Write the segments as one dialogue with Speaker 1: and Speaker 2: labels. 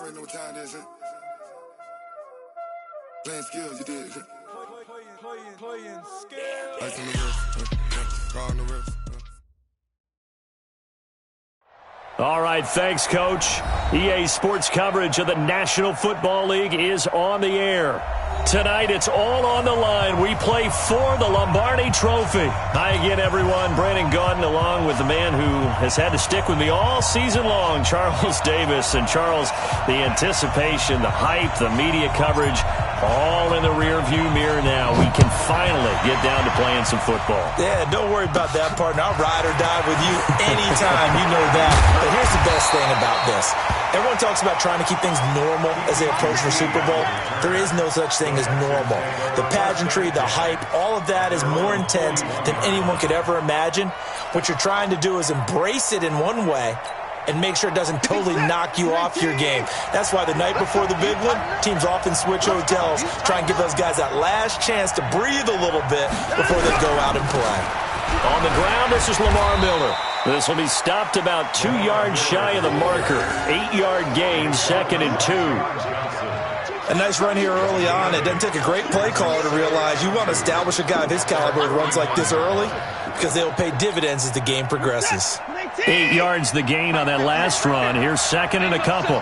Speaker 1: already know what time it is, huh? Playing skills, you did. Playing skills. Ice on the wrist, car on the wrist.
Speaker 2: All right, thanks, Coach. EA Sports coverage of the National Football League is on the air. Tonight, it's all on the line. We play for the Lombardi Trophy. Hi again, everyone. Brandon Gaudin along with the man who has had to stick with me all season long, Charles Davis. And Charles, the anticipation, the hype, the media coverage, all in the rear-view mirror now. We can finally get down to playing some football.
Speaker 3: Yeah, don't worry about that, partner. I'll ride or die with you anytime. You know that. But here's the best thing about this. Everyone talks about trying to keep things normal as they approach the Super Bowl. There is no such thing as normal. The pageantry, the hype, all of that is more intense than anyone could ever imagine. What you're trying to do is embrace it in one way and make sure it doesn't totally knock you off your game. That's why the night before the big one, teams often switch hotels, try and give those guys that last chance to breathe a little bit before they go out and play.
Speaker 2: On the ground, this is Lamar Miller. This will be stopped about 2 yards shy of the marker. 8-yard gain, 2nd and 2.
Speaker 3: A nice run here early on. It doesn't take a great play caller to realize you want to establish a guy of his caliber who runs like this early because they'll pay dividends as the game progresses.
Speaker 2: 8 yards the gain on that last run. Here's 2nd and a couple.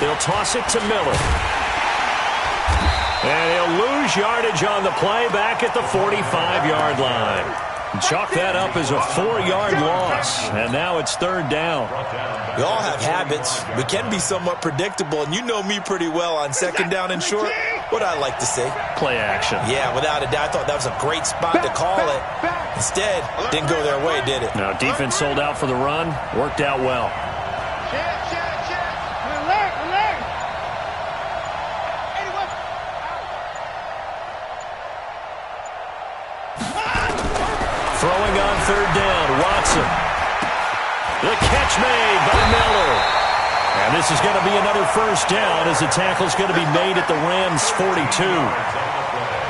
Speaker 2: They'll toss it to Miller. And he'll lose yardage on the play back at the 45-yard line. Chalk that up as a 4-yard loss, and now it's 3rd down.
Speaker 3: We all have habits. We can be somewhat predictable, and you know me pretty well on 2nd down and short. What I like to say?
Speaker 2: Play action.
Speaker 3: Yeah, without a doubt, I thought that was a great spot to call it. Instead, didn't go their way, did it?
Speaker 2: No, defense sold out for the run. Worked out well. Throwing on 3rd down, Watson. The catch made by Miller. And this is going to be another 1st down as the tackle's going to be made at the Rams' 42.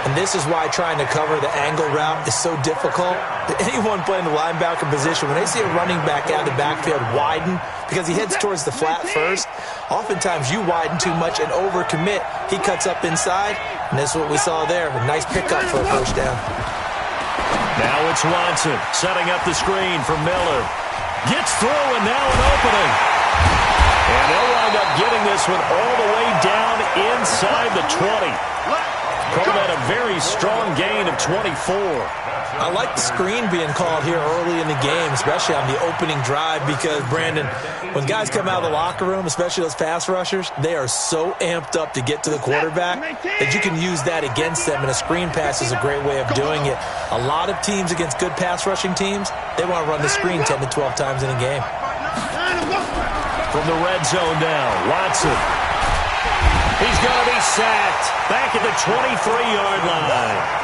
Speaker 3: And this is why trying to cover the angle route is so difficult. Anyone playing the linebacker position, when they see a running back out of the backfield widen because he heads towards the flat first, oftentimes you widen too much and overcommit. He cuts up inside, and this is what we saw there. A nice pickup for a 1st down.
Speaker 2: Now it's Watson setting up the screen for Miller. Gets through, and now an opening. And they'll wind up getting this one all the way down inside the 20. Call that a very strong gain of 24.
Speaker 3: I like the screen being called here early in the game, especially on the opening drive, because, Brandon, when guys come out of the locker room, especially those pass rushers, they are so amped up to get to the quarterback that you can use that against them, and a screen pass is a great way of doing it. A lot of teams against good pass rushing teams, they want to run the screen 10 to 12 times in a game.
Speaker 2: From the red zone now, Watson. He's going to be sacked back at the 23-yard line.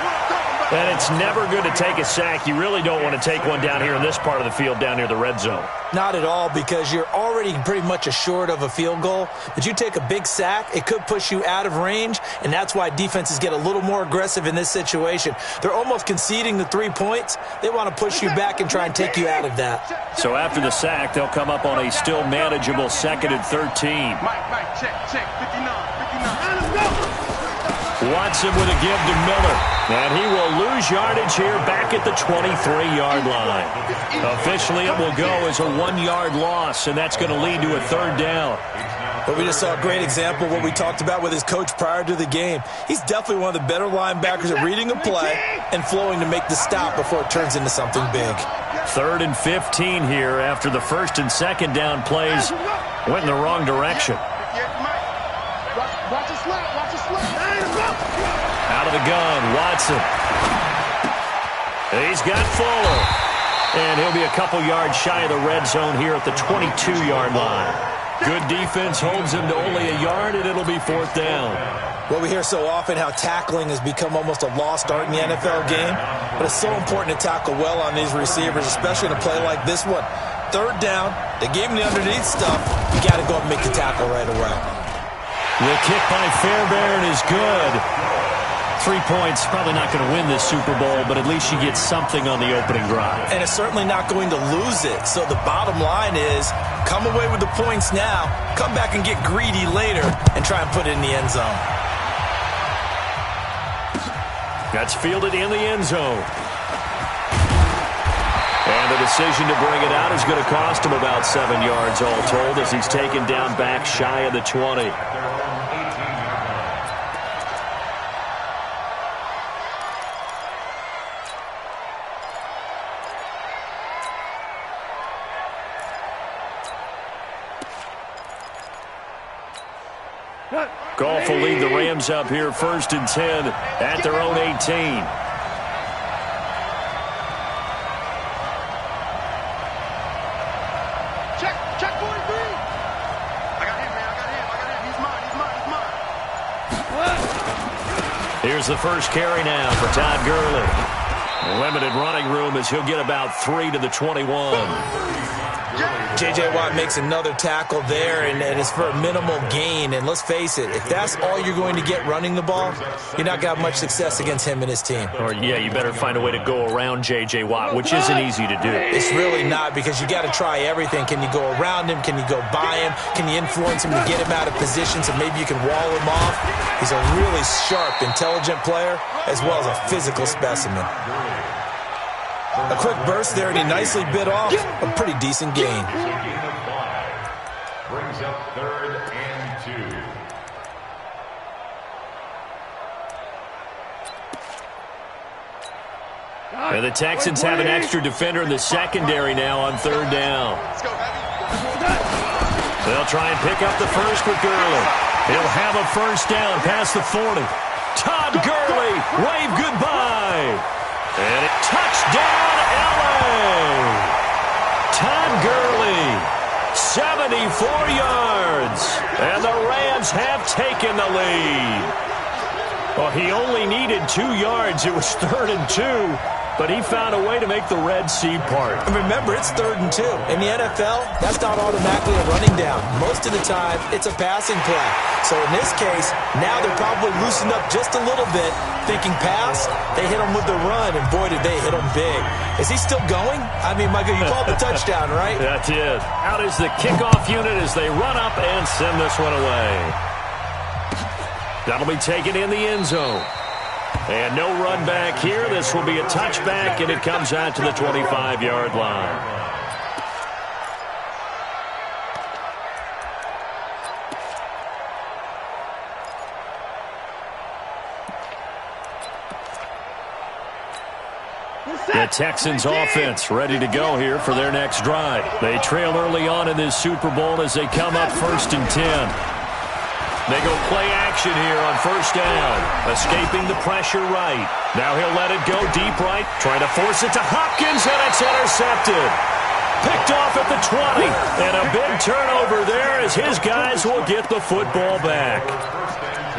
Speaker 2: And it's never good to take a sack. You really don't want to take one down here in this part of the field, down near the red zone.
Speaker 3: Not at all, because you're already pretty much assured of a field goal. But you take a big sack, it could push you out of range, and that's why defenses get a little more aggressive in this situation. They're almost conceding the 3 points. They want to push you back and try and take you out of that.
Speaker 2: So after the sack, they'll come up on a still manageable 2nd and 13.
Speaker 1: Mike, check, 59. Let's go.
Speaker 2: Watson with a give to Miller. And he will lose yardage here back at the 23-yard line. Officially, it will go as a 1-yard loss, and that's going to lead to a 3rd down.
Speaker 3: But we just saw a great example of what we talked about with his coach prior to the game. He's definitely one of the better linebackers at reading a play and flowing to make the stop before it turns into something big.
Speaker 2: 3rd and 15 here after the 1st and 2nd down plays went in the wrong direction.
Speaker 1: Watch it slap.
Speaker 2: Out of the gun, Watson. He's got Fuller. And he'll be a couple yards shy of the red zone here at the 22-yard line. Good defense holds him to only a yard, and it'll be 4th down.
Speaker 3: Well, we hear so often how tackling has become almost a lost art in the NFL game, but it's so important to tackle well on these receivers, especially in a play like this one. 3rd down, they gave him the underneath stuff. You got to go and make the tackle right away.
Speaker 2: The kick by Fairbairn is good. 3 points, probably not going to win this Super Bowl, but at least you get something on the opening drive.
Speaker 3: And it's certainly not going to lose it. So the bottom line is Come away with the points now. Come back and get greedy later and try and put it in the end zone.
Speaker 2: That's fielded in the end zone. And the decision to bring it out is going to cost him about 7 yards all told as he's taken down back shy of the 20. Goff will lead the Rams up here 1st and 10 at their own 18.
Speaker 1: Check 43. I got him, man. He's mine.
Speaker 2: Here's the first carry now for Todd Gurley. Limited running room as he'll get about 3 to the 21.
Speaker 3: J.J. Watt makes another tackle there, and it's for a minimal gain. And let's face it, if that's all you're going to get running the ball, you're not going to have much success against him and his team.
Speaker 2: Or, yeah, you better find a way to go around J.J. Watt, which isn't easy to do.
Speaker 3: It's really not, because you got to try everything. Can you go around him? Can you go by him? Can you influence him to get him out of position so maybe you can wall him off? He's a really sharp, intelligent player, as well as a physical specimen. A quick burst there, and he nicely bit off a pretty decent gain.
Speaker 4: Brings up 3rd and 2.
Speaker 2: And the Texans have an extra defender in the secondary now on 3rd down. They'll try and pick up the first with Gurley. He'll have a first down past the 40. Todd Gurley, wave goodbye. And it touchdown, L.A. Todd Gurley, 74 yards. And the Rams have taken the lead. Well, he only needed 2 yards. It was 3rd and 2. But he found a way to make the Red Sea part.
Speaker 3: And remember, it's 3rd and 2. In the NFL, that's not automatically a running down. Most of the time, it's a passing play. So in this case, now they're probably loosened up just a little bit, thinking pass. They hit him with the run, and boy, did they hit him big. Is he still going? I mean, Michael, you called the touchdown, right?
Speaker 2: That's it. Out is the kickoff unit as they run up and send this one away. That'll be taken in the end zone. And no run back here. This will be a touchback, and it comes out to the 25-yard line. The Texans offense ready to go here for their next drive. They trail early on in this Super Bowl as they come up 1st and 10. They go play action here on 1st down. Escaping the pressure right. Now he'll let it go deep right. Trying to force it to Hopkins, and it's intercepted. Picked off at the 20. And a big turnover there as his guys will get the football back.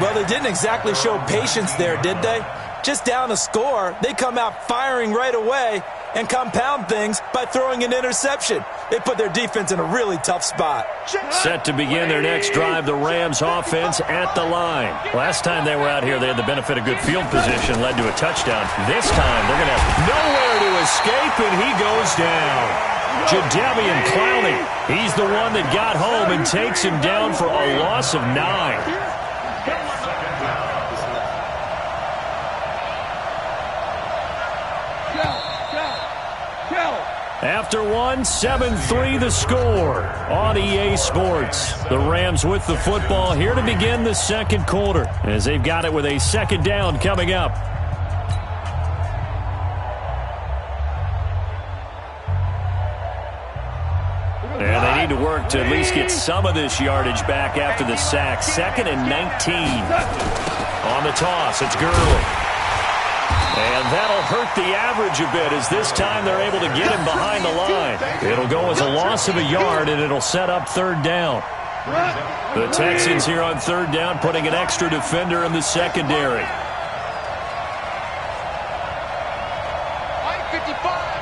Speaker 3: Well, they didn't exactly show patience there, did they? Just down a score, they come out firing right away and compound things by throwing an interception. They put their defense in a really tough spot.
Speaker 2: Set to begin their next drive, the Rams offense at the line. Last time they were out here, they had the benefit of good field position, led to a touchdown. This time, they're going to have nowhere to escape, and he goes down. Jadeveon Clowney, he's the one that got home and takes him down for a loss of 9. After one, 7-3 the score on EA Sports. The Rams with the football here to begin the second quarter as they've got it with a second down coming up. And they need to work to at least get some of this yardage back after the sack. 2nd and 19. On the toss, it's Gurley. And that'll hurt the average a bit as this time they're able to get him behind the line. It'll go as a loss of a yard, and it'll set up 3rd down. The Texans here on 3rd down putting an extra defender in the secondary.
Speaker 1: Mike 55.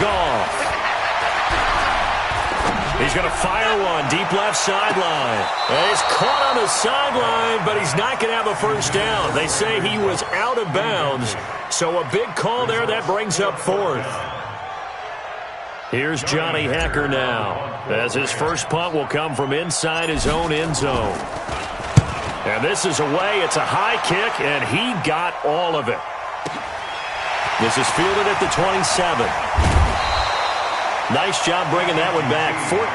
Speaker 2: Goff. He's going to fire one deep left sideline. He's caught on the sideline, but he's not going to have a first down. They say he was out of bounds, so a big call there that brings up 4th. Here's Johnny Hecker now, as his first punt will come from inside his own end zone. And this is away. It's a high kick, and he got all of it. This is fielded at the 27. Nice job bringing that one back. 14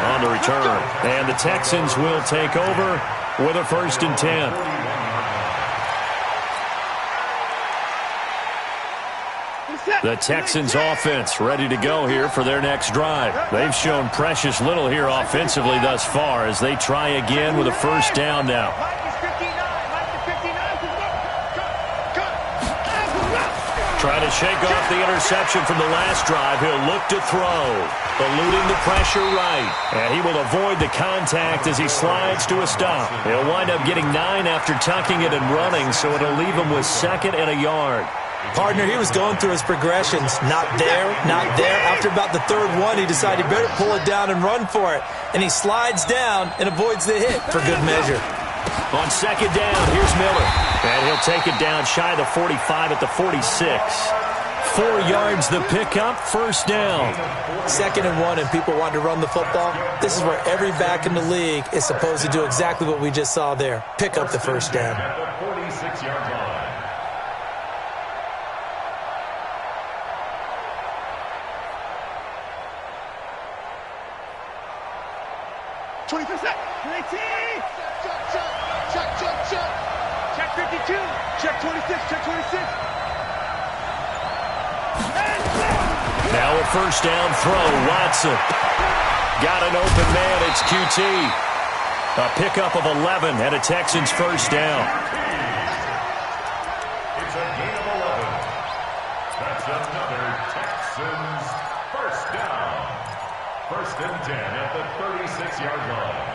Speaker 2: on the return. And the Texans will take over with a 1st and 10. The Texans offense ready to go here for their next drive. They've shown precious little here offensively thus far as they try again with a 1st down now. Trying to shake off the interception from the last drive. He'll look to throw. Eluding the pressure right. And he will avoid the contact as he slides to a stop. He'll wind up getting 9 after tucking it and running, so it'll leave him with 2nd and a yard.
Speaker 3: Partner, he was going through his progressions. Not there, not there. After about the 3rd one, he decided he better pull it down and run for it. And he slides down and avoids the hit for good measure.
Speaker 2: On 2nd down, here's Miller. And he'll take it down shy of the 45 at the 46. 4 yards the pickup, 1st down.
Speaker 3: 2nd and 1, and people want to run the football. This is where every back in the league is supposed to do exactly what we just saw there. Pick up the 1st down.
Speaker 4: At the 46-yard line.
Speaker 1: 20%. 19. Check 52. Check 26. Check 26.
Speaker 2: Now a 1st down throw. Watson. Got an open man. It's QT. A pickup of 11 and a Texans 1st down.
Speaker 4: It's a gain of 11. That's another Texans 1st down. 1st and 10 at the 36-yard line.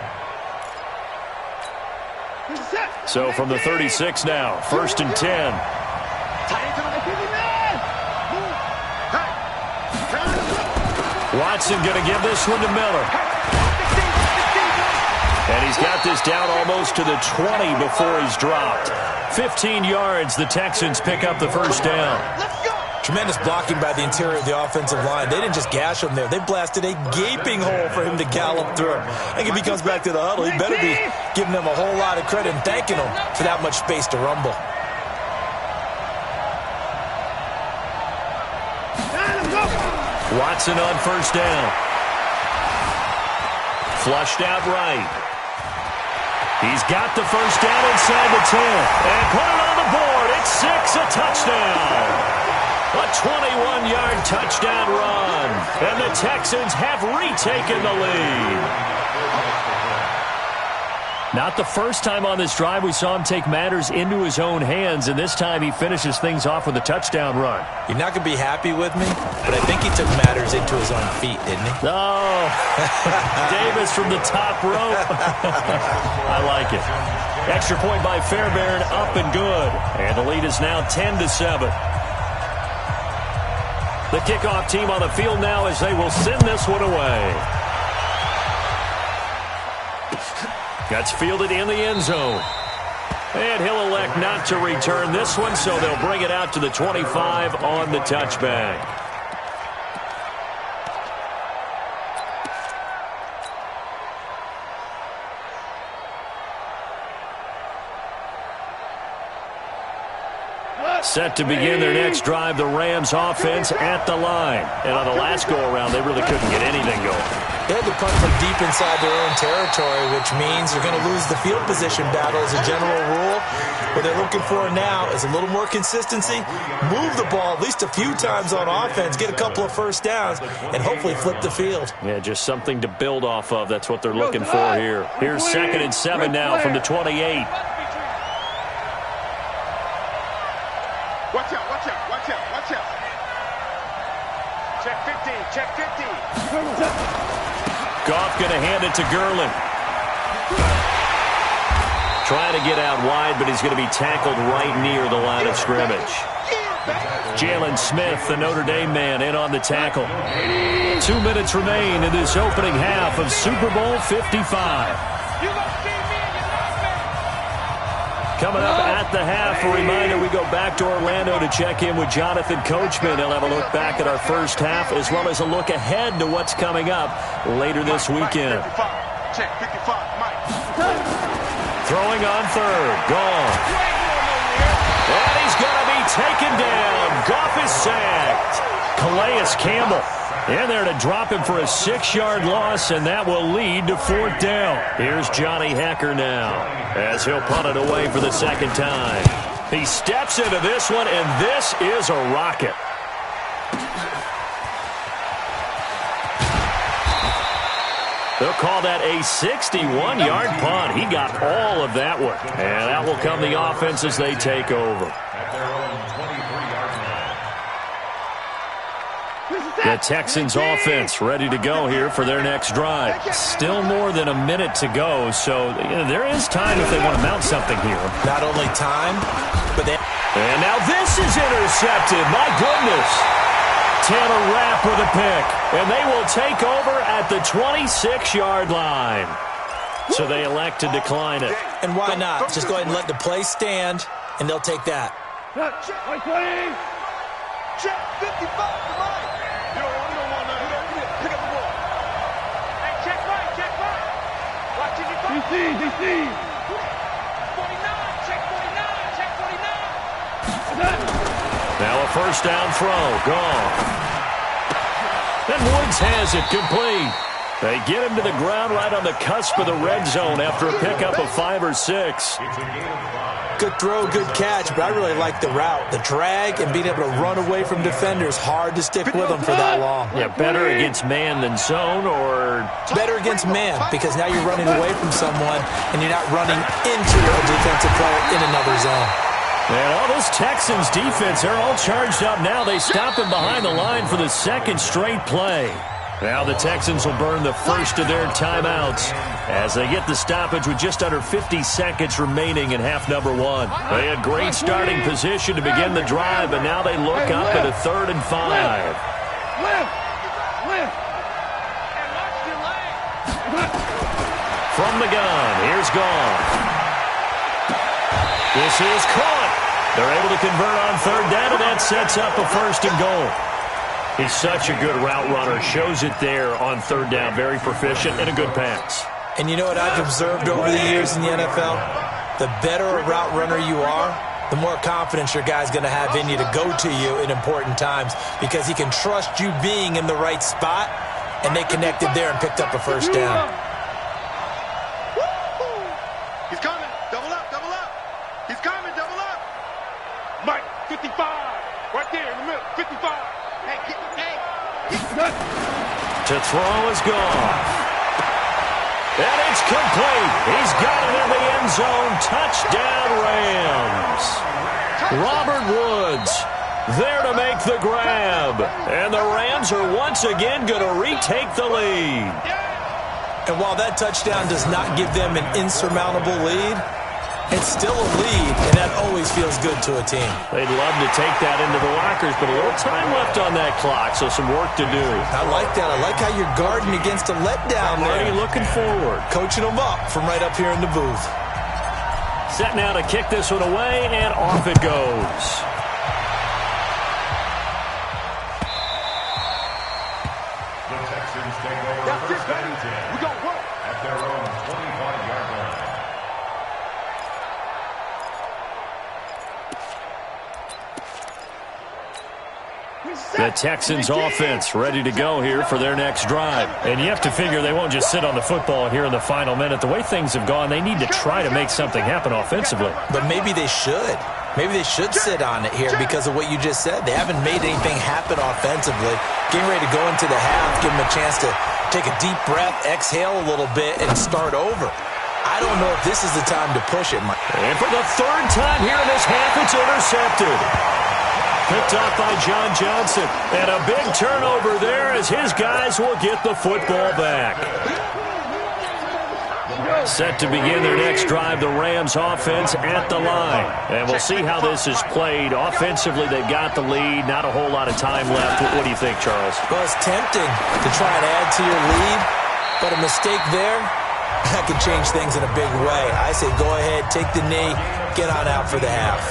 Speaker 2: So from the 36 now, 1st and 10. Watson going to give this one to Miller. And he's got this down almost to the 20 before he's dropped. 15 yards, the Texans pick up the 1st down.
Speaker 3: Tremendous blocking by the interior of the offensive line. They didn't just gash him there. They blasted a gaping hole for him to gallop through. I think if he comes back to the huddle, he better be giving them a whole lot of credit and thanking them for that much space to rumble.
Speaker 2: Watson on 1st down. Flushed out right. He's got the 1st down inside the 10. And put it on the board. It's 6, a touchdown. A 21-yard touchdown run. And the Texans have retaken the lead. Not the first time on this drive we saw him take matters into his own hands, and this time he finishes things off with a touchdown run.
Speaker 3: You're not going to be happy with me, but I think he took matters into his own feet, didn't he?
Speaker 2: Oh, Davis from the top rope. I like it. Extra point by Fairbairn, up and good. And the lead is now 10-7. The kickoff team on the field now as they will send this one away. That's fielded in the end zone. And he'll elect not to return this one, so they'll bring it out to the 25 on the touchback. Set to begin their next drive, the Rams offense at the line. And on the last go-around, they really couldn't get anything going.
Speaker 3: They had to punt from deep inside their own territory, which means they're going to lose the field position battle as a general rule. What they're looking for now is a little more consistency, move the ball at least a few times on offense, get a couple of 1st downs, and hopefully flip the field.
Speaker 2: Yeah, just something to build off of. That's what they're looking for here. Here's 2nd and 7 now from the 28.
Speaker 1: Watch out, watch out, watch out, watch out. Check 50, check 50.
Speaker 2: Goff going to hand it to Gurley. Trying to get out wide, but he's going to be tackled right near the line of scrimmage. Jalen Smith, the Notre Dame man, in on the tackle. 2 minutes remain in this opening half of Super Bowl 55. Coming up at the half, a reminder, we go back to Orlando to check in with Jonathan Coachman. He'll have a look back at our first half as well as a look ahead to what's coming up later this weekend. Throwing on third. Gone. And he's going to be taken down. Goff is sacked. Calais Campbell in there to drop him for a 6-yard loss, and that will lead to fourth down. Here's Johnny Hecker now as he'll punt it away for the second time. He steps into this one, and this is a rocket. They'll call that a 61-yard punt. He got all of that one. And that will come the offense as they take over.
Speaker 4: At their own 23-yard line.
Speaker 2: The Texans offense ready to go here for their next drive. Still more than a minute to go, so there is time if they want to mount something here.
Speaker 3: Not only time, but they...
Speaker 2: And now this is intercepted. My goodness. Taylor Rapp with a pick, and they will take over at the 26-yard line. So they elect to decline it.
Speaker 3: And why not? Just go ahead and let the play stand, and they'll take that.
Speaker 5: Check 55 to right. You don't want that. Pick up the ball. Hey, check right. Watch it. DC. 49, check 49.
Speaker 2: Now a first down throw. Gone. And Woods has it complete. They get him to the ground right on the cusp of the red zone after a pickup of 5 or 6.
Speaker 4: It's a gain of 5.
Speaker 3: Good throw, good catch, but I really like the route. The drag and being able to run away from defenders. Hard to stick with them for that long.
Speaker 2: Yeah, better against man than zone, or...
Speaker 3: Better against man, because now you're running away from someone and you're not running into a defensive player in another zone.
Speaker 2: And all this Texans defense, they're all charged up now. They stop him behind the line for the second straight play. Now the Texans will burn the first of their timeouts as they get the stoppage with just under 50 seconds remaining in half number 1. They had great starting position to begin the drive, but now they look up at a 3rd and 5. From the gun, here's Goff. This is caught. They're able to convert on 3rd down, and that sets up a 1st and goal. He's such a good route runner. Shows it there on 3rd down. Very proficient and a good pass.
Speaker 3: And you know what I've observed over the years in the NFL? The better a route runner you are, the more confidence your guy's going to have in you to go to you in important times because he can trust you being in the right spot, and they connected there and picked up a 1st down.
Speaker 5: He's coming. Double up. He's coming. Double up. Mike, 55. Right there in the middle. 55. Hey.
Speaker 2: To throw is Goff. And it's complete. He's got it in the end zone. Touchdown, Rams. Robert Woods there to make the grab. And the Rams are once again going to retake the lead.
Speaker 3: And while that touchdown does not give them an insurmountable lead, it's still a lead, and that always feels good to a team.
Speaker 2: They'd love to take that into the lockers, but a little time left on that clock, so some work to do.
Speaker 3: I like that. I like how you're guarding against a letdown there.
Speaker 2: Already looking forward.
Speaker 3: Coaching them up from right up here in the booth.
Speaker 2: Set now to kick this one away, and off it goes.
Speaker 4: The Texans take over first and 10.
Speaker 5: We gon' work.
Speaker 4: At their own 25-yard line.
Speaker 2: The Texans offense ready to go here for their next drive. And you have to figure they won't just sit on the football here in the final minute. The way things have gone, they need to try to make something happen offensively.
Speaker 3: But maybe they should. Maybe they should sit on it here because of what you just said. They haven't made anything happen offensively. Getting ready to go into the half, give them a chance to take a deep breath, exhale a little bit, and start over. I don't know if this is the time to push it, Mike.
Speaker 2: And for the 3rd time here in this half, it's intercepted. Picked off by John Johnson. And a big turnover there as his guys will get the football back. Set to begin their next drive, the Rams offense at the line. And we'll see how this is played. Offensively, they've got the lead. Not a whole lot of time left. What do you think, Charles?
Speaker 3: Well, it's tempting to try and add to your lead, but a mistake there That could change things in a big way. I say go ahead, take the knee, get on out for the half.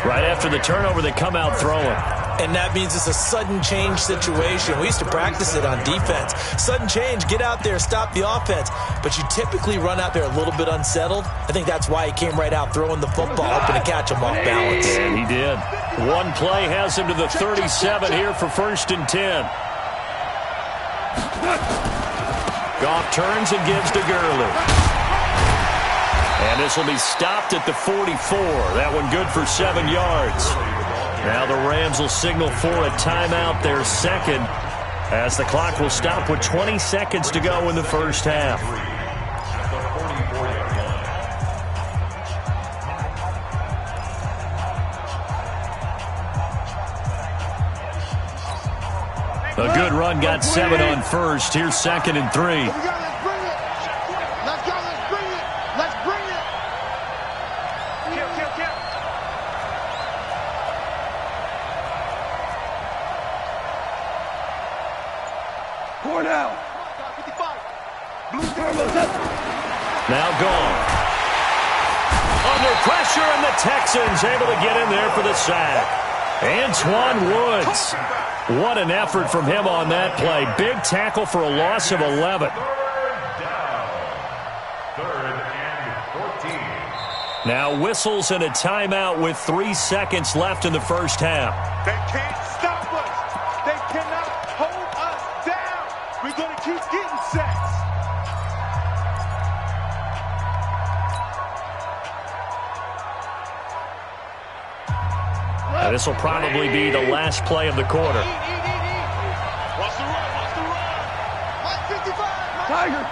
Speaker 2: Right after the turnover, they come out throwing.
Speaker 3: And that means it's a sudden change situation. We used to practice it on defense. Sudden change, get out there, stop the offense. But you typically run out there a little bit unsettled. I think that's why he came right out throwing the football, hoping to catch him off balance.
Speaker 2: And he did. One play has him to the 37 here for 1st and 10. Goff turns and gives to Gurley. And this will be stopped at the 44. That one good for 7 yards. Now the Rams will signal for a timeout, their second, as the clock will stop with 20 seconds to go in the first half. A good run got 7 on first. Here's 2nd and 3. Now gone. Under pressure, and the Texans able to get in there for the sack. Antoine Woods. What an effort from him on that play. Big tackle for a loss of 11.
Speaker 4: 3rd and 14.
Speaker 2: Now whistles and a timeout with 3 seconds left in the first half.
Speaker 5: They can't stop us. They cannot hold us down. We're going to keep getting sacks.
Speaker 2: Now, this will probably be the last play of the quarter.
Speaker 5: What's the run? What's the run? 55.
Speaker 1: Tiger.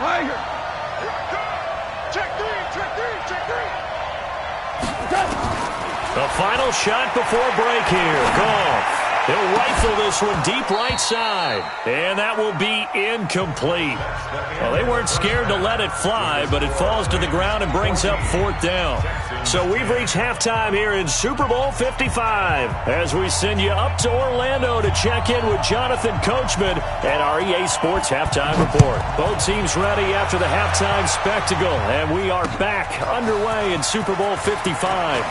Speaker 5: Check three.
Speaker 2: The final shot before break here. Goff. He'll rifle this one deep right side. And that will be incomplete. Well, they weren't scared to let it fly, but it falls to the ground and brings up 4th down. So we've reached halftime here in Super Bowl 55 as we send you up to Orlando to check in with Jonathan Coachman and our EA Sports Halftime Report. Both teams ready after the halftime spectacle, and we are back underway in Super Bowl 55.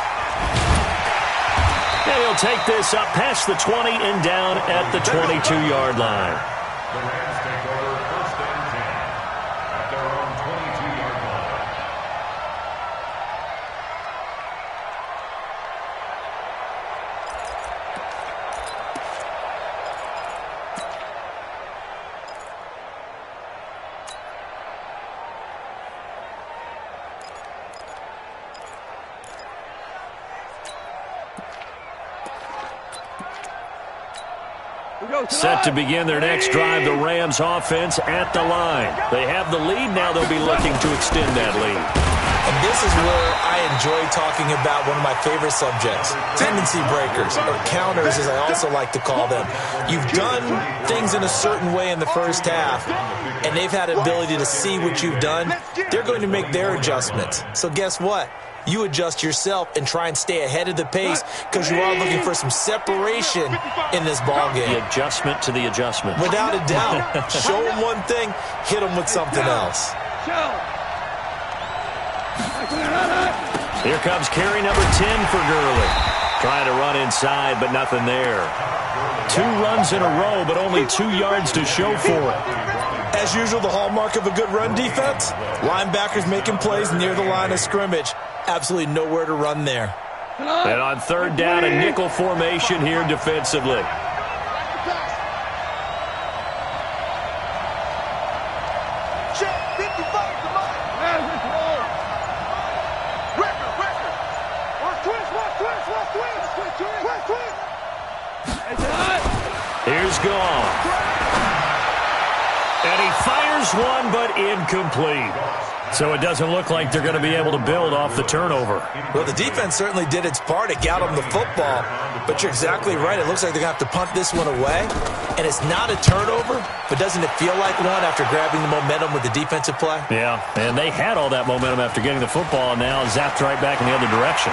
Speaker 2: And he'll take this up past the 20 and down at the 22-yard line.
Speaker 4: The Rams take over 1st and 10 at their own 22-yard line.
Speaker 2: Set to begin their next drive, the Rams offense at the line. They have the lead. Now they'll be looking to extend that lead.
Speaker 3: And this is where I enjoy talking about one of my favorite subjects, tendency breakers, or counters as I also like to call them. You've done things in a certain way in the first half, and they've had the ability to see what you've done. They're going to make their adjustments. So guess what? You adjust yourself and try and stay ahead of the pace because you are looking for some separation in this ballgame.
Speaker 2: The adjustment to the adjustment.
Speaker 3: Without a doubt. Show them one thing, hit them with something else.
Speaker 2: Here comes carry number 10 for Gurley. Trying to run inside, but nothing there. 2 runs in a row, but only 2 yards to show for it.
Speaker 3: As usual, the hallmark of a good run defense, linebackers making plays near the line of scrimmage. Absolutely nowhere to run there.
Speaker 2: And on 3rd down, a nickel formation here defensively.
Speaker 5: Check 55. Come on. Record. Twist.
Speaker 2: Here's Goff. And he fires one, but incomplete. So it doesn't look like they're going to be able to build off the turnover.
Speaker 3: Well, the defense certainly did its part. It got them the football. But you're exactly right. It looks like they're going to have to punt this one away. And it's not a turnover, but doesn't it feel like one after grabbing the momentum with the defensive play?
Speaker 2: Yeah, and they had all that momentum after getting the football, and now zapped right back in the other direction.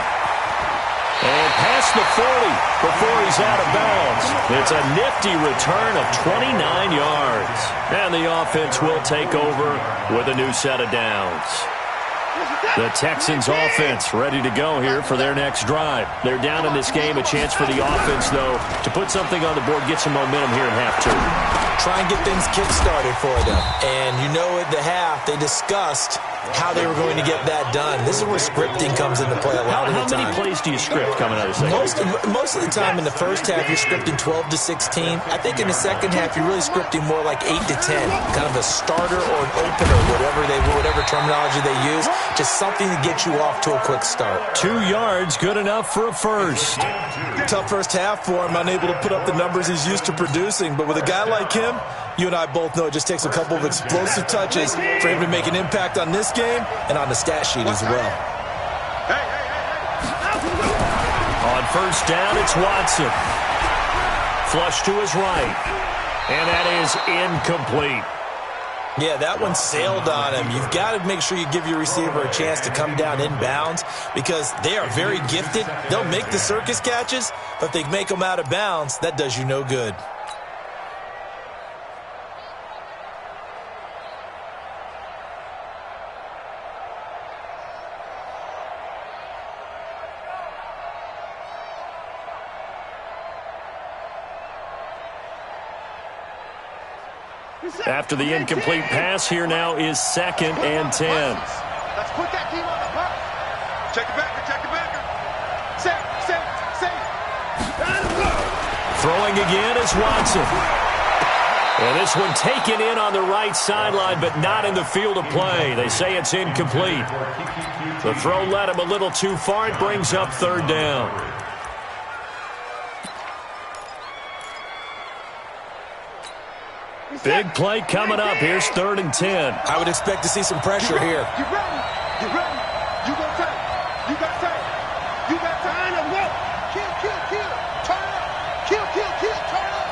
Speaker 2: And past the 40 before he's out of bounds. It's a nifty return of 29 yards. And the offense will take over with a new set of downs. The Texans offense ready to go here for their next drive. They're down in this game. A chance for the offense, though, to put something on the board, get some momentum here in half two.
Speaker 3: Try and get things kick-started for them. And you know at the half, they discussed how they were going to get that done. This is where scripting comes into play a lot of the time.
Speaker 2: How many plays do you script coming out of the second?
Speaker 3: Most of the time in the first half, you're scripting 12 to 16. I think in the second half, you're really scripting more like 8 to 10. Kind of a starter or an opener, whatever terminology they use. Just something to get you off to a quick start.
Speaker 2: 2 yards, good enough for a first.
Speaker 3: Tough first half for him, unable to put up the numbers he's used to producing. But with a guy like him, you and I both know it just takes a couple of explosive touches for him to make an impact on this game and on the stat sheet as well.
Speaker 2: On first down, it's Watson. Flush to his right. And that is incomplete.
Speaker 3: Yeah, that one sailed on him. You've got to make sure you give your receiver a chance to come down inbounds because they are very gifted. They'll make the circus catches, but if they make them out of bounds, that does you no good.
Speaker 2: After the incomplete pass, here now is 2nd and 10.
Speaker 5: Let's put that team on the mark. Check it back. Safe.
Speaker 2: Throwing again is Watson. And this one taken in on the right sideline, but not in the field of play. They say it's incomplete. The throw led him a little too far. It brings up 3rd down. Big play coming up. Here's 3rd and 10.
Speaker 3: I would expect to see some pressure here.
Speaker 5: You ready? You got time. You got time to go. Kill. Turn up. Kill. Turn up.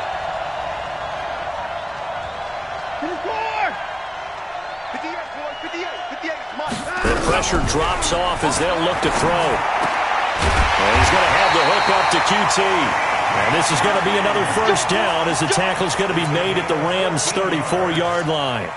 Speaker 5: Finish board. 58, boy. 58. Come on.
Speaker 2: The pressure drops off as they'll look to throw. And he's going to have the hook up to QT. And this is going to be another first down as the tackle's going to be made at the Rams' 34-yard line.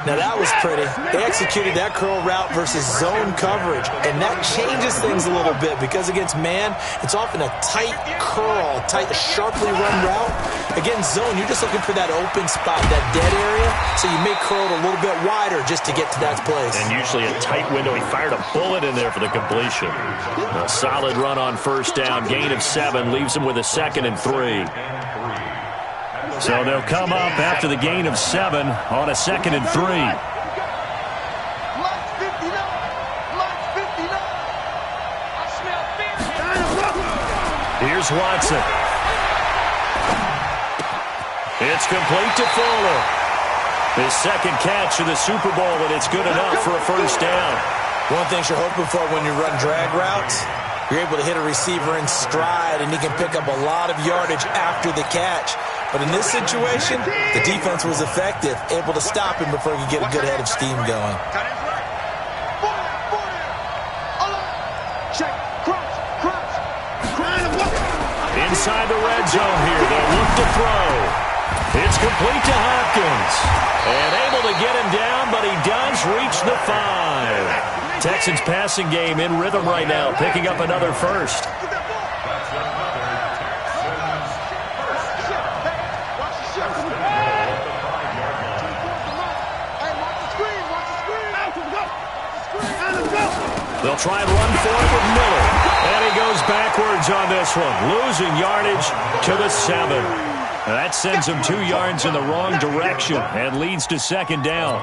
Speaker 3: Now that was pretty. They executed that curl route versus zone coverage, and that changes things a little bit because against man, it's often a tight curl, sharply run route. Against zone, you're just looking for that open spot, that dead area, so you may curl it a little bit wider just to get to that place.
Speaker 2: And usually a tight window. He fired a bullet in there for the completion. A solid run on first down. Gain of 7 leaves him with a 2nd and 3. So they'll come up after the gain of 7 on a 2nd and 3. Here's Watson. It's complete to Fuller. His 2nd catch of the Super Bowl, and it's good enough for a first down.
Speaker 3: One thing you're hoping for when you run drag routes, you're able to hit a receiver in stride, and he can pick up a lot of yardage after the catch. But in this situation, the defense was effective, able to stop him before he could get a good head of steam going.
Speaker 2: Inside the red zone here, they'll look to throw. It's complete to Hopkins. And able to get him down, but he does reach the 5. Texans passing game in rhythm right now, picking up another first. They'll try and run for it with Miller. And he goes backwards on this one, losing yardage to the 7. That sends him 2 yards in the wrong direction and leads to 2nd down.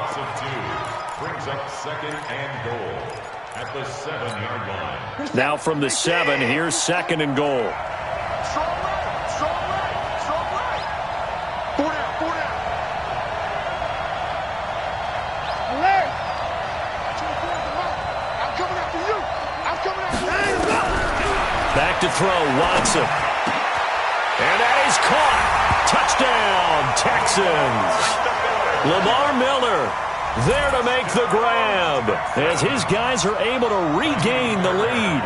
Speaker 4: Brings up 2nd and goal at the 7-yard line.
Speaker 2: Now from the 7, here's 2nd and goal. Back to throw, Watson. And that is caught. Touchdown, Texans. Lamar Miller there to make the grab as his guys are able to regain the lead.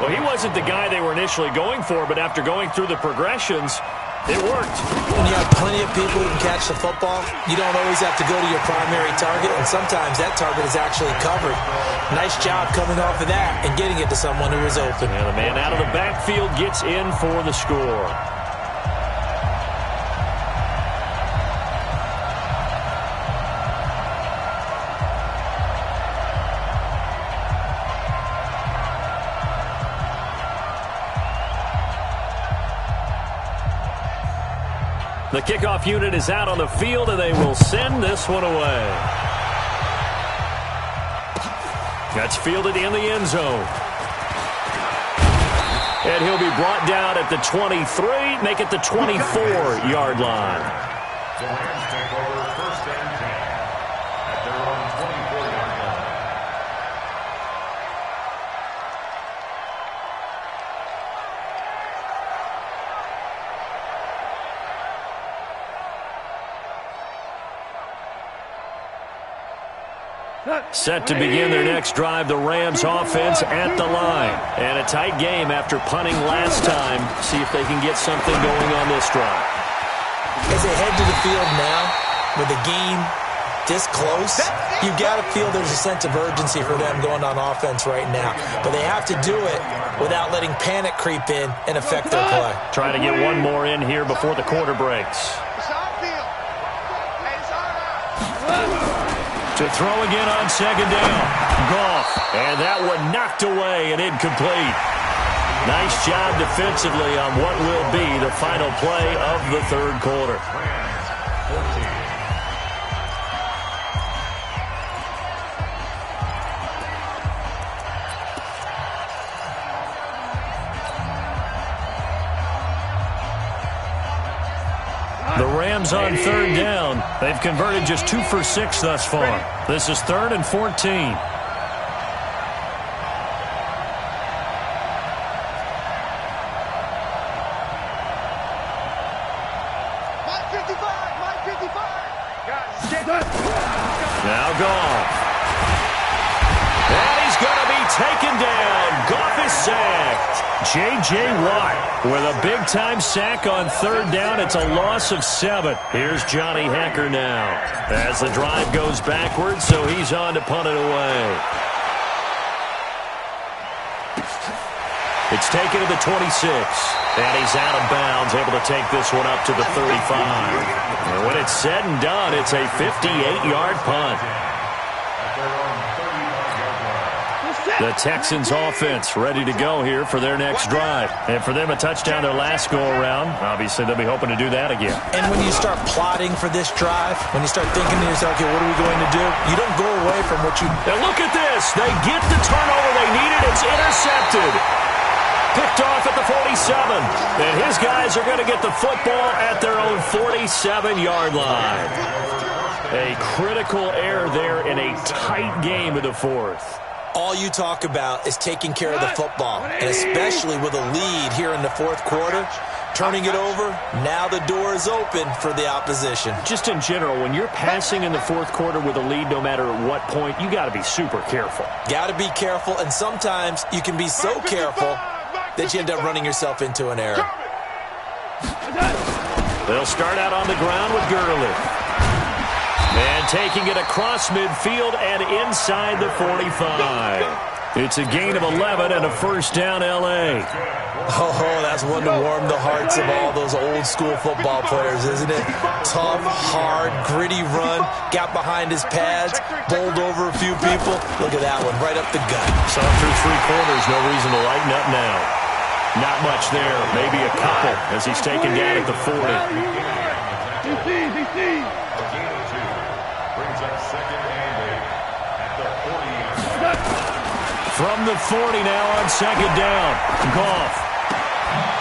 Speaker 2: Well, he wasn't the guy they were initially going for, but after going through the progressions, it worked.
Speaker 3: When you have plenty of people who can catch the football, you don't always have to go to your primary target, and sometimes that target is actually covered. Nice job coming off of that and getting it to someone who was open.
Speaker 2: And the man out of the backfield gets in for the score. The kickoff unit is out on the field, and they will send this one away. That's fielded in the end zone. And he'll be brought down at the 23, make it the 24-yard line.
Speaker 4: The Rams take over 1st and 10 at their own 24-yard line.
Speaker 2: Set to begin their next drive, the Rams offense at the line. And a tight game after punting last time. See if they can get something going on this drive.
Speaker 3: As they head to the field now, with the game this close, you got to feel there's a sense of urgency for them going on offense right now. But they have to do it without letting panic creep in and affect their play.
Speaker 2: Trying to get one more in here before the quarter breaks. To throw again on 2nd down. Goff. And that one knocked away and incomplete. Nice job defensively on what will be the final play of the 3rd quarter. The Rams on 3rd down. They've converted just 2 for 6 thus far. This is 3rd and 14. Now Goff. And he's going to be taken down. Goff is sacked. J.J. Watt with a big-time sack on 3rd down. It's a loss of 7. Here's Johnny Hekker now as the drive goes backwards, so he's on to punt it away. It's taken to the 26, and he's out of bounds, able to take this one up to the 35. And when it's said and done, it's a 58-yard punt. The Texans offense ready to go here for their next drive. And for them, a touchdown their last go-around. Obviously, they'll be hoping to do that again.
Speaker 3: And when you start plotting for this drive, when you start thinking to yourself, okay, what are we going to do? You don't go away from what you...
Speaker 2: And look at this. They get the turnover they needed. It's intercepted. Picked off at the 47. And his guys are going to get the football at their own 47-yard line. A critical error there in a tight game in the 4th.
Speaker 3: All you talk about is taking care of the football, and especially with a lead here in the 4th quarter, turning it over, now the door is open for the opposition.
Speaker 2: Just in general, when you're passing in the 4th quarter with a lead, no matter at what point, you got to be super careful.
Speaker 3: Got to be careful, and sometimes you can be so careful that you end up running yourself into an error.
Speaker 2: They'll start out on the ground with Gurley. And taking it across midfield and inside the 45. It's a gain of 11 and a 1st down, L.A.
Speaker 3: Oh, that's one to warm the hearts of all those old-school football players, isn't it? Tough, hard, gritty run, got behind his pads, bowled over a few people. Look at that one, right up the gut.
Speaker 2: So through 3 quarters, no reason to lighten up now. Not much there, maybe a couple as he's taken down at the 40. From the 40 now on 2nd down. Goff.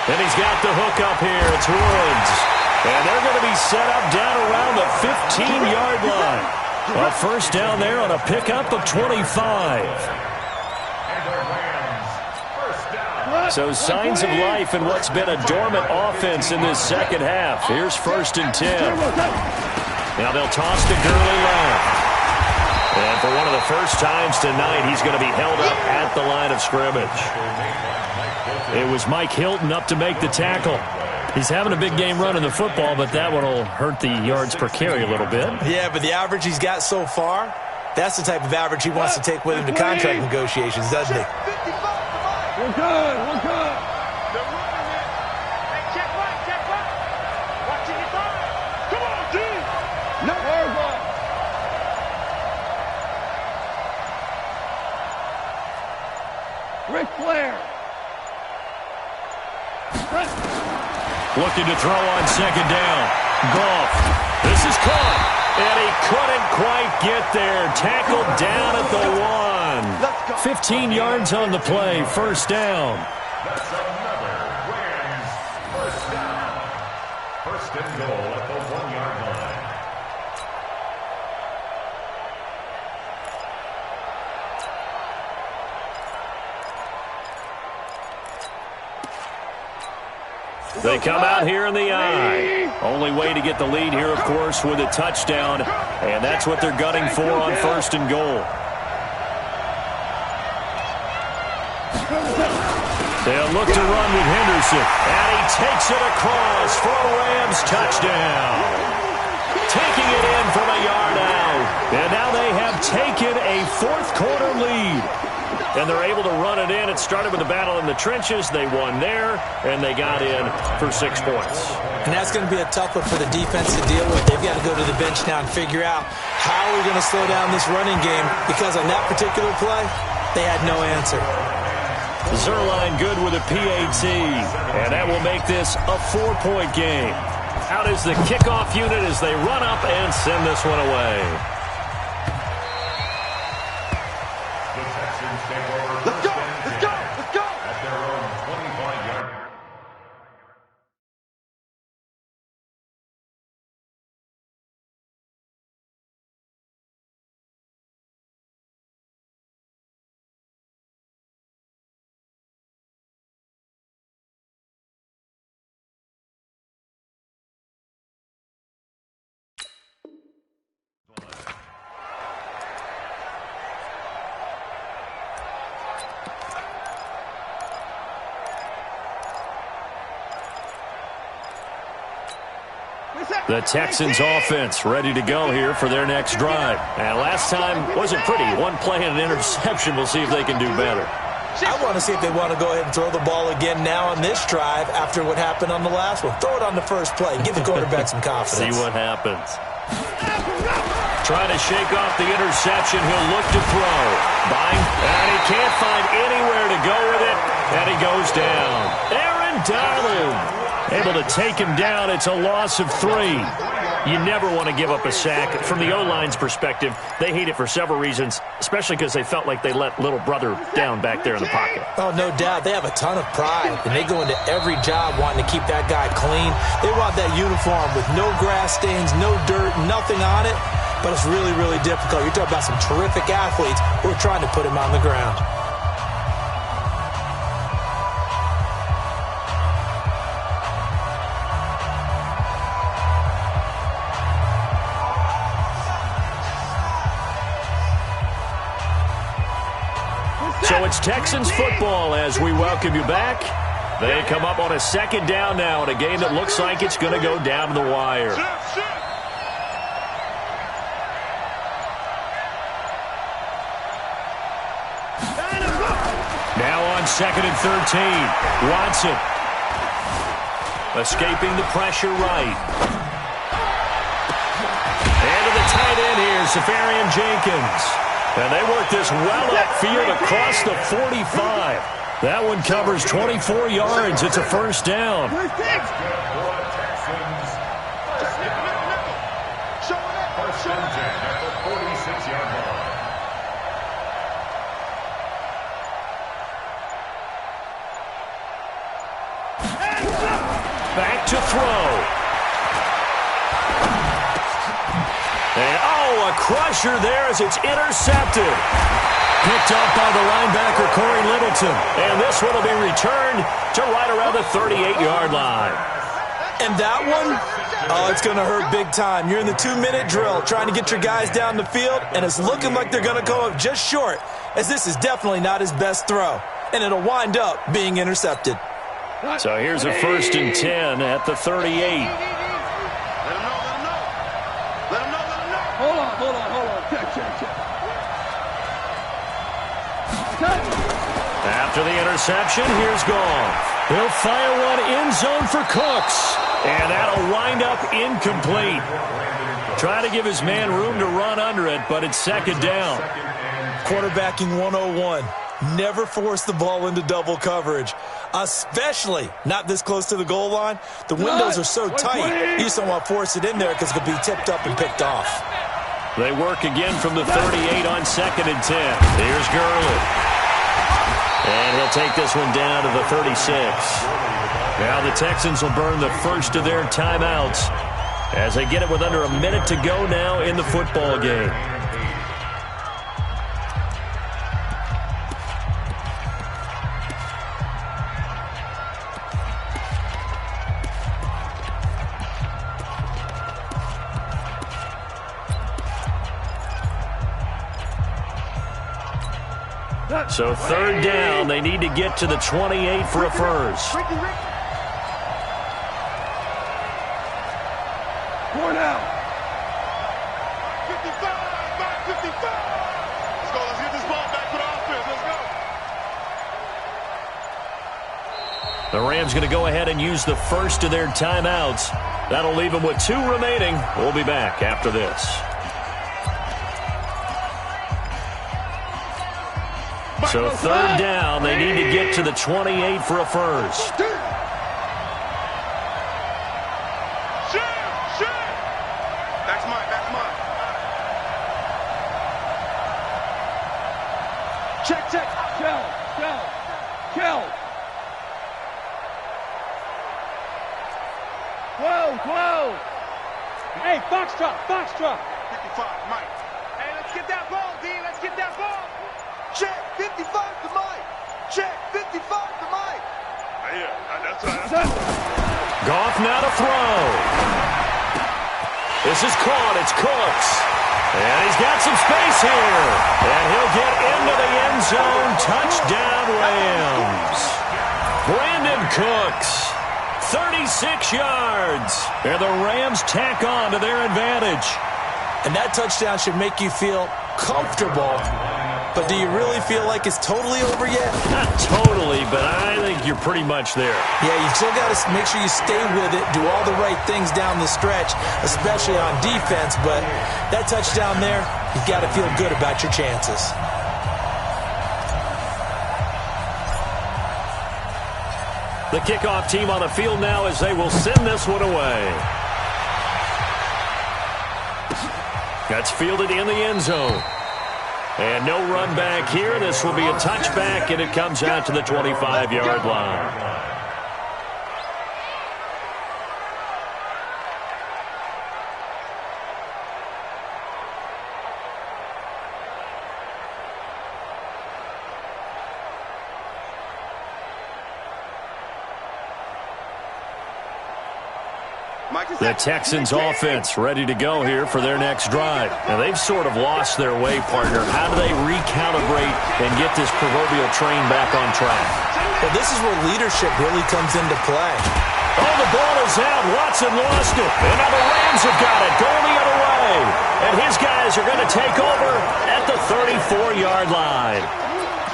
Speaker 2: And he's got the hook up here. It's Woods. And they're going to be set up down around the 15-yard line. A 1st down there on a pickup of 25. So signs of life in what's been a dormant offense in this 2nd half. Here's 1st and 10. Now they'll toss to Gurley left. And And for one of the first times tonight, he's going to be held up at the line of scrimmage. It was Mike Hilton up to make the tackle. He's having a big game running the football, but that one will hurt the yards per carry a little bit.
Speaker 3: Yeah, but the average he's got so far, that's the type of average he wants to take with him to contract negotiations, doesn't he?
Speaker 5: We're good. We're good. They're running it. Hey, check right, check right. Watching it fire. Come on, G. No, Ric Flair.
Speaker 2: Looking to throw on second down. Goff. This is caught. And he couldn't quite get there. Tackled down at the 1. 15 yards on the play. First down.
Speaker 4: That's another Rams first down. First and goal at the 1-yard line.
Speaker 2: They come out here in the eye. Only way to get the lead here, of course, with a touchdown. And that's what they're gunning for on first and goal. They'll look to run with Henderson. And he takes it across for a Rams touchdown. Taking it in from a yard out. And now they have taken a fourth-quarter lead. And they're able to run it in. It started with a battle in the trenches. They won there, and they got in for 6 points.
Speaker 3: And that's going to be a tough one for the defense to deal with. They've got to go to the bench now and figure out how we're going to slow down this running game, because on that particular play, they had no answer.
Speaker 2: Zerline good with a PAT, and that will make this a 4-point game. Out is the kickoff unit as they run up and send this one away.
Speaker 5: Let's go. Let's go. Let's go.
Speaker 4: At their own 25-yard.
Speaker 2: The Texans offense ready to go here for their next drive. And last time wasn't pretty. One play and an interception. We'll see if they can do better.
Speaker 3: I want to see if they want to go ahead and throw the ball again now on this drive after what happened on the last one. Throw it on the first play. Give the quarterback some confidence.
Speaker 2: See what happens. Trying to shake off the interception. He'll look to throw. Buying. And he can't find anywhere to go with it. And he goes down. Aaron Donald able to take him down. It's a loss of 3. You never want to give up a sack. From the O-line's perspective, they hate it for several reasons, especially because they felt like they let little brother down back there in the pocket.
Speaker 3: Oh, no doubt. They have a ton of pride, and they go into every job wanting to keep that guy clean. They want that uniform with no grass stains, no dirt, nothing on it, but it's really, really difficult. You're talking about some terrific athletes who are trying to put him on the ground.
Speaker 2: So it's Texans football as we welcome you back. They come up on a second down now in a game that looks like it's going to go down to the wire. Now on second and 13. Watson escaping the pressure right. And to the tight end here, Safarian Jenkins. And they work this well upfield across the 45. That one covers 24 yards. It's a first down.
Speaker 4: First and 10 at the 46-yard line.
Speaker 2: Back to throw. And, a crusher there as it's intercepted. Picked up by the linebacker, Corey Littleton. And this one will be returned to right around the 38-yard line.
Speaker 3: And that one, oh, it's going to hurt big time. You're in the 2-minute drill trying to get your guys down the field, and it's looking like they're going to go up just short, as this is definitely not his best throw, and it'll wind up being intercepted.
Speaker 2: So here's a 1st and 10 at the 38.
Speaker 5: Let him know. Hold on. Check.
Speaker 2: After the interception, here's Goff. He'll fire one end zone for Cooks. And that'll wind up incomplete. Try to give his man room to run under it, but it's 2nd down.
Speaker 3: Quarterbacking 101. Never force the ball into double coverage, especially not this close to the goal line. The windows are so tight, you just don't want to force it in there because it could be tipped up and picked off.
Speaker 2: They work again from the 38 on 2nd and 10. Here's Gurley. And he'll take this one down to the 36. Now the Texans will burn the first of their timeouts as they get it with under a minute to go now in the football game. So 3rd down, they need to get to the 28 for a first.
Speaker 5: Four now. 55. Let's get this ball back for the offense. Let's go.
Speaker 2: The Rams going to go ahead and use the first of their timeouts. That'll leave them with 2 remaining. We'll be back after this. So 3rd down, they need to get to the 28 for a first.
Speaker 5: That's mine. Check. Kill. Whoa. Hey, Foxtrot. 55, Mike. Hey, let's get that ball, D. Let's get that ball. Check, 55 to Mike. Check, 55 to Mike. Yeah, that's right.
Speaker 2: Goff now to throw. This is caught. It's Cooks. And he's got some space here. And he'll get into the end zone. Touchdown, Rams. Brandon Cooks, 36 yards. And the Rams tack on to their advantage.
Speaker 3: And that touchdown should make you feel comfortable. But do you really feel like it's totally over yet?
Speaker 2: Not totally, but I think you're pretty much there.
Speaker 3: Yeah, you still got to make sure you stay with it, do all the right things down the stretch, especially on defense. But that touchdown there, you've got to feel good about your chances.
Speaker 2: The kickoff team on the field now as they will send this one away. That's fielded in the end zone. And no run back here. This will be a touchback, and it comes out to the 25-yard line. The Texans offense ready to go here for their next drive. Now, they've sort of lost their way, partner. How do they recalibrate and get this proverbial train back on track?
Speaker 3: Well, this is where leadership really comes into play.
Speaker 2: Oh, the ball is out. Watson lost it. And now the Rams have got it. Going the other way. And his guys are going to take over at the 34-yard line.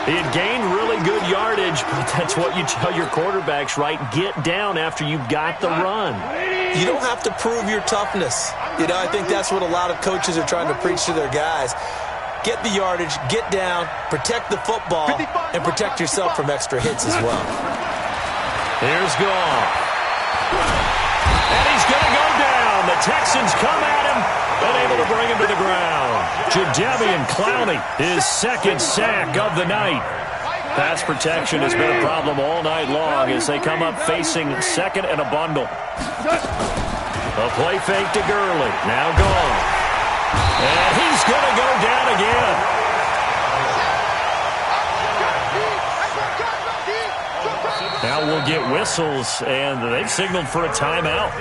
Speaker 2: He had gained really good yardage, but that's what you tell your quarterbacks, right? Get down after you've got the run.
Speaker 3: You don't have to prove your toughness. You know, I think that's what a lot of coaches are trying to preach to their guys. Get the yardage, get down, protect the football, and protect yourself from extra hits as well.
Speaker 2: Here's Goff. And he's going to go down. The Texans come at him, unable to bring him to the ground. Jadeveon Clowney, his 2nd sack of the night. Pass protection has been a problem all night long as they come up facing 2nd and a bundle. A play fake to Gurley. Now gone. And he's going to go down again. Now we'll will get whistles, and they've signaled for a timeout.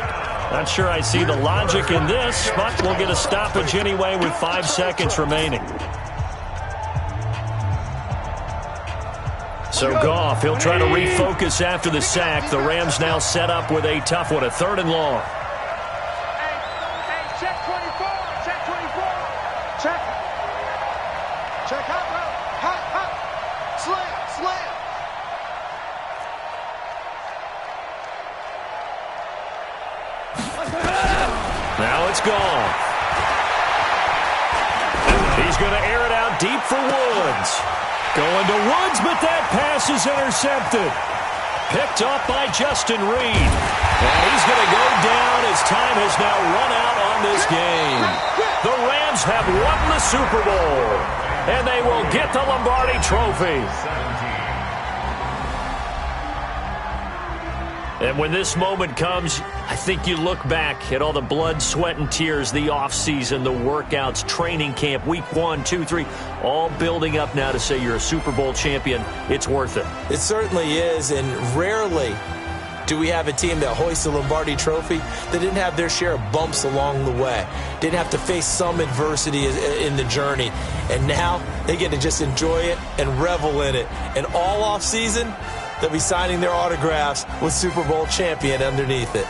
Speaker 2: Not sure I see the logic in this, but we'll get a stoppage anyway with 5 seconds remaining. So Goff, he'll try to refocus after the sack. The Rams now set up with a tough one, a 3rd and long.
Speaker 5: Hey, check 24, check 24. Check. Check hot route. Hot. Slam.
Speaker 2: Now it's gone. He's going to air it out deep for Woods. Going to Woods, but that pass is intercepted. Picked off by Justin Reed. And he's going to go down as time has now run out on this game. The Rams have won the Super Bowl, and they will get the Lombardi Trophy. And when this moment comes, I think you look back at all the blood, sweat, and tears, the offseason, the workouts, training camp, week 1, 2, 3, all building up now to say you're a Super Bowl champion. It's worth it.
Speaker 3: It certainly is, and rarely do we have a team that hoists the Lombardi Trophy that didn't have their share of bumps along the way, didn't have to face some adversity in the journey, and now they get to just enjoy it and revel in it. And all offseason, they'll be signing their autographs with Super Bowl champion underneath it.